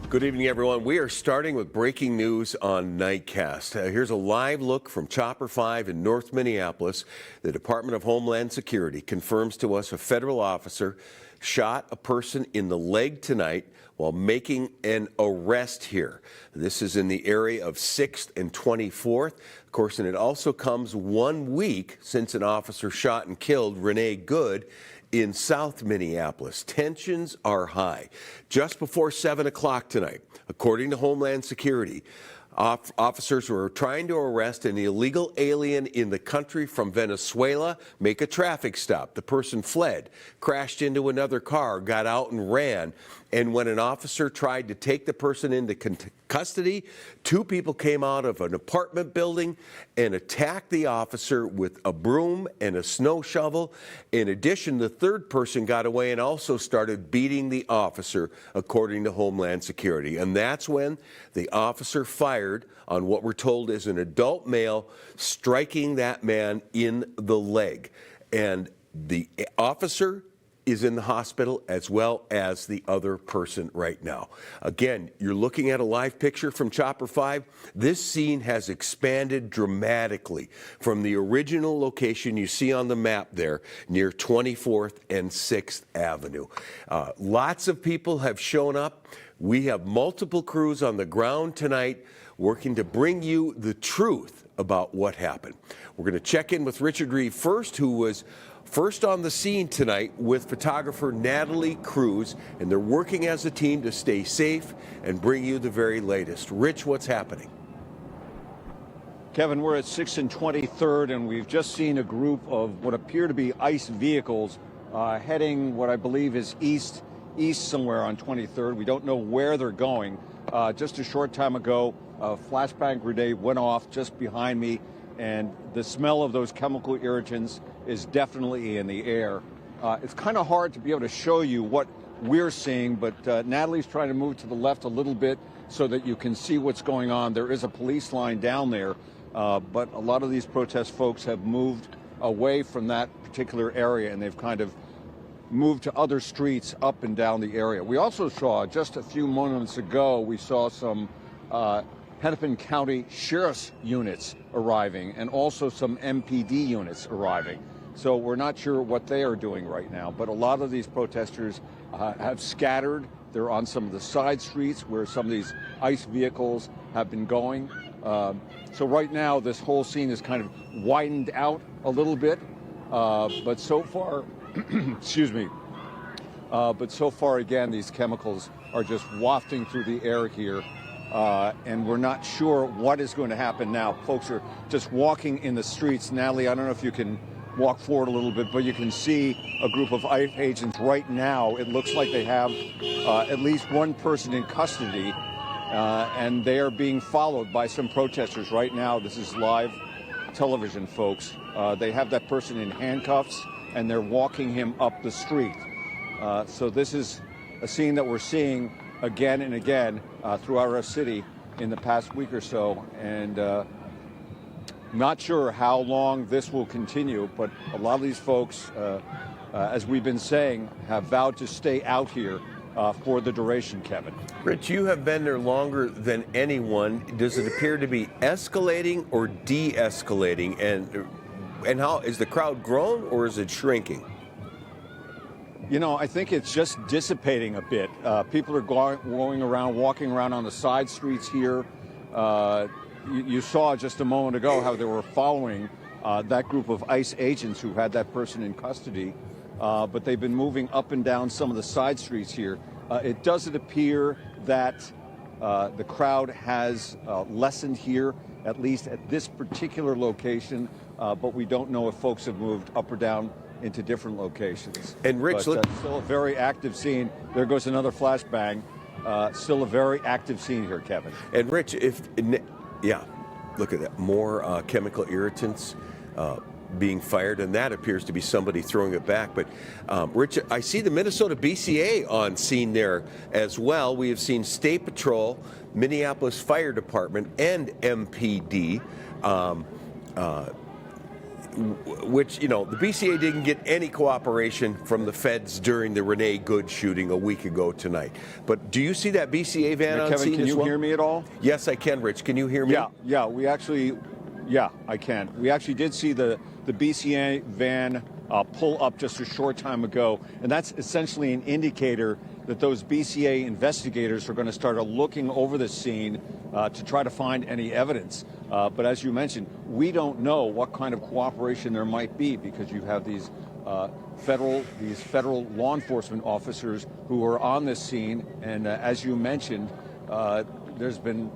Good evening, everyone. We are starting with breaking news on Nightcast. Here's a live look from Chopper 5 in North Minneapolis. The Department of Homeland Security confirms to us a federal officer shot a person in the leg tonight while making an arrest here. This is in the area of 6th and 24th. Of course, and it also comes 1 week since an officer shot and killed Renee Good in South Minneapolis. Tensions are high. Just before 7 o'clock tonight, according to Homeland Security, officers were trying to arrest an illegal alien in the country from Venezuela, make a traffic stop. The person fled, crashed into another car, got out and ran. And when an officer tried to take the person into custody, 2 people came out of an apartment building and attacked the officer with a broom and a snow shovel. In addition, the 3rd person got away and also started beating the officer, according to Homeland Security. And that's when the officer fired on what we're told is an adult male, striking that man in the leg. And the officer is in the hospital, as well as the other person right now. Again, you're looking at a live picture from Chopper 5. This scene has expanded dramatically from the original location you see on the map there near 24th and 6th Avenue. Lots of people have shown up. We have multiple crews on the ground tonight working to bring you the truth about what happened. We're going to check in with Richard Reeve first, who was first on the scene tonight with photographer Natalie Cruz, and they're working as a team to stay safe and bring you the very latest. Rich, what's happening? Kevin, we're at 6th and 23rd, and we've just seen a group of what appear to be ICE vehicles heading what I believe is east somewhere on 23rd. We don't know where they're going. Just a short time ago, a flashbang grenade went off just behind me, and the smell of those chemical irritants is definitely in the air. It's kind of hard to be able to show you what we're seeing, but Natalie's trying to move to the left a little bit so that you can see what's going on. There is a police line down there, but a lot of these protest folks have moved away from that particular area, and they've kind of moved to other streets up and down the area. We also saw, just a few moments ago, we saw some Hennepin County Sheriff's units arriving and also some MPD units arriving. So we're not sure what they are doing right now, but a lot of these protesters have scattered. They're on some of the side streets where some of these ICE vehicles have been going. So right now, this whole scene is kind of widened out a little bit, but so far, excuse me, but so far, again, these chemicals are just wafting through the air here. And we're not sure what is going to happen now. Folks are just walking in the streets. Natalie, I don't know if you can walk forward a little bit, but you can see a group of ICE agents right now. It looks like they have at least 1 person in custody, and they are being followed by some protesters right now. This is live television, folks. They have that person in handcuffs, and they're walking him up the street. So this is a scene that we're seeing again and again throughout our city in the past week or so, and not sure how long this will continue, but a lot of these folks, as we've been saying, have vowed to stay out here for the duration, Kevin. Rich, you have been there longer than anyone. Does it appear to be escalating or de-escalating, and how is the crowd growing or is it shrinking? You know, I think it's just dissipating a bit. People are walking around on the side streets here. You saw just a moment ago how they were following that group of ICE agents who had that person in custody, but they've been moving up and down some of the side streets here. It doesn't appear that the crowd has lessened here, at least at this particular location, but we don't know if folks have moved up or down into different locations. And Rich, but, still a very active scene. There goes another flashbang. Still a very active scene here, Kevin. And Rich, yeah, look at that. More chemical irritants being fired, and that appears to be somebody throwing it back. But Rich, I see the Minnesota BCA on scene there as well. We have seen State Patrol, Minneapolis Fire Department, and MPD. which, you know, the BCA didn't get any cooperation from the feds during the Renee Good shooting a week ago tonight. But do you see that BCA van on Kevin, scene can as you well? hear me at all? Yes, I can, Rich. Can you hear me? Yeah, I can. We actually did see the BCA van pull up just a short time ago, and that's essentially an indicator that those BCA investigators are going to start looking over the scene to try to find any evidence. But as you mentioned, we don't know what kind of cooperation there might be, because you have these federal law enforcement officers who are on this scene, and as you mentioned, there's been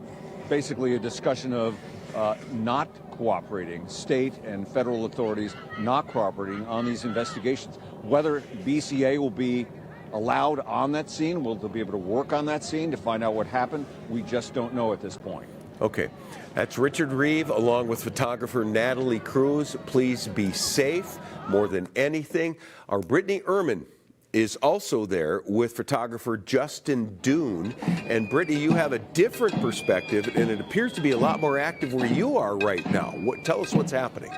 basically a discussion of not cooperating, state and federal authorities not cooperating on these investigations. Whether BCA will be allowed on that scene, will they be able to work on that scene to find out what happened, we just don't know at this point. Okay. That's Richard Reeve along with photographer Natalie Cruz. Please be safe more than anything. Our Brittany Ehrman is also there with photographer Justin Doon. And Brittany, you have a different perspective, and it appears to be a lot more active where you are right now. Tell us what's happening.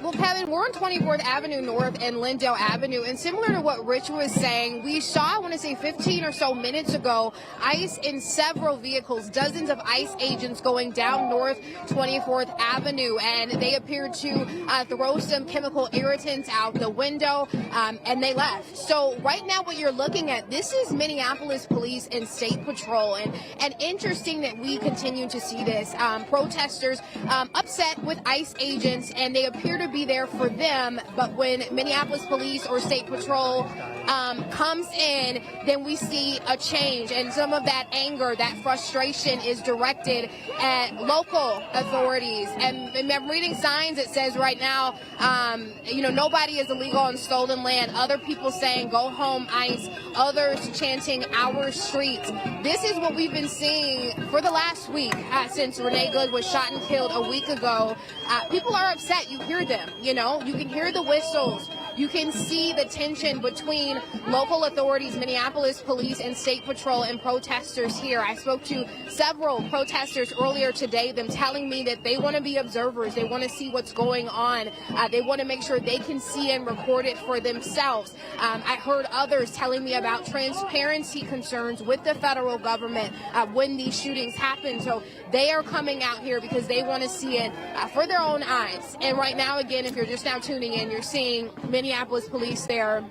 Well, Kevin, we're on 24th Avenue North and Lindale Avenue, and similar to what Rich was saying, we saw, I want to say 15 or so minutes ago, ICE in several vehicles, dozens of ICE agents going down North 24th Avenue, and they appeared to throw some chemical irritants out the window, and they left. So right now what you're looking at, this is Minneapolis Police and State Patrol, and interesting that we continue to see this. Protesters upset with ICE agents, and they appear to be there for them, but when Minneapolis Police or State Patrol comes in, then we see a change, and some of that anger, that frustration is directed at local authorities. And I'm reading signs that says right now, nobody is illegal on stolen land. Other people saying, go home, ICE. Others chanting, our streets. This is what we've been seeing for the last week since Renee Good was shot and killed a week ago. People are upset. You hear them. You can hear the whistles. You can see the tension between local authorities, Minneapolis Police and State Patrol, and protesters here. I spoke to several protesters earlier today, them telling me that they want to be observers. They want to see what's going on. They want to make sure they can see and record it for themselves. I heard others telling me about transparency concerns with the federal government when these shootings happen. So they are coming out here because they want to see it for their own eyes. And right now, again, if you're just now tuning in, you're seeing Minneapolis Police there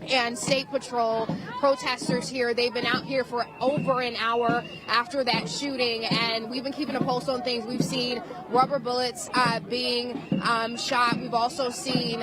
and State Patrol, protesters here. They've been out here for over an hour after that shooting, and we've been keeping a pulse on things. We've seen rubber bullets being shot. We've also seen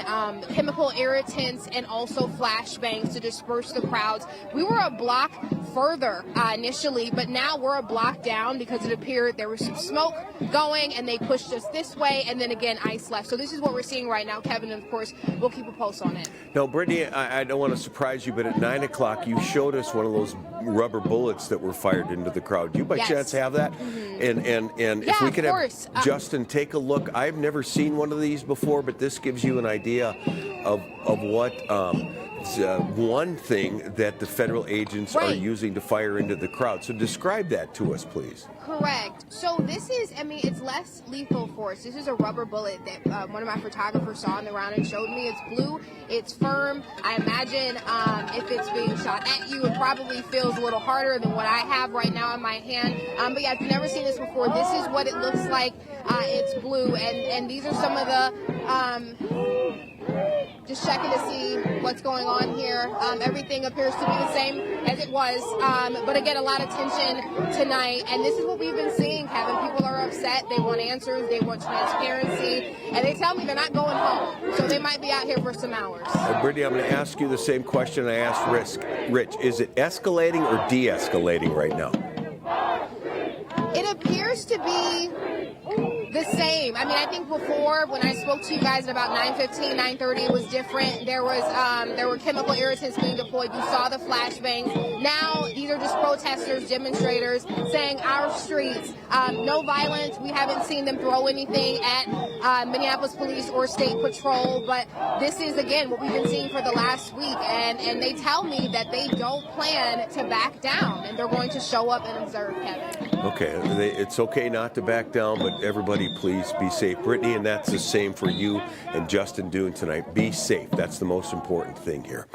chemical irritants and also flashbangs to disperse the crowds. We were a block further initially, but now we're a block down because it appeared there was some smoke going, and they pushed us this way, and then again ICE left. So this is what we're seeing right now, Kevin, and of course we'll keep a pulse on it. Now, Brittany, I don't want to surprise you, but at 9 o'clock you showed us one of those rubber bullets that were fired into the crowd. Do you by chance have that? And if we could have Justin take a look. I've never seen one of these before, but this gives you an idea of what one thing that the federal agents are using to fire into the crowd. So describe that to us, please. Correct. So this is, it's less lethal force. This is a rubber bullet that one of my photographers saw on the ground and showed me. It's blue, it's firm. I imagine if it's being shot at you, it probably feels a little harder than what I have right now in my hand. But yeah, I've never seen this before. This is what it looks like. It's blue, and these are some of the... just checking to see what's going on here. Everything appears to be the same as it was. But again, a lot of tension tonight. And this is what we've been seeing, Kevin. People are upset. They want answers. They want transparency. And they tell me they're not going home. So they might be out here for some hours. Brittany, I'm going to ask you the same question I asked Rich. Is it escalating or de-escalating right now? It appears to be the same. I think before, when I spoke to you guys at about 9:15, 9:30, it was different. There were chemical irritants being deployed. You saw the flashbangs. Now these are just protesters, demonstrators saying our streets. No violence. We haven't seen them throw anything at Minneapolis Police or State Patrol. But this is again what we've been seeing for the last week, and they tell me that they don't plan to back down, and they're going to show up and observe, Kevin. Okay, it's okay not to back down, but everybody Everybody, please be safe. Brittany, and that's the same for you and Justin doing tonight. Be safe. That's the most important thing here.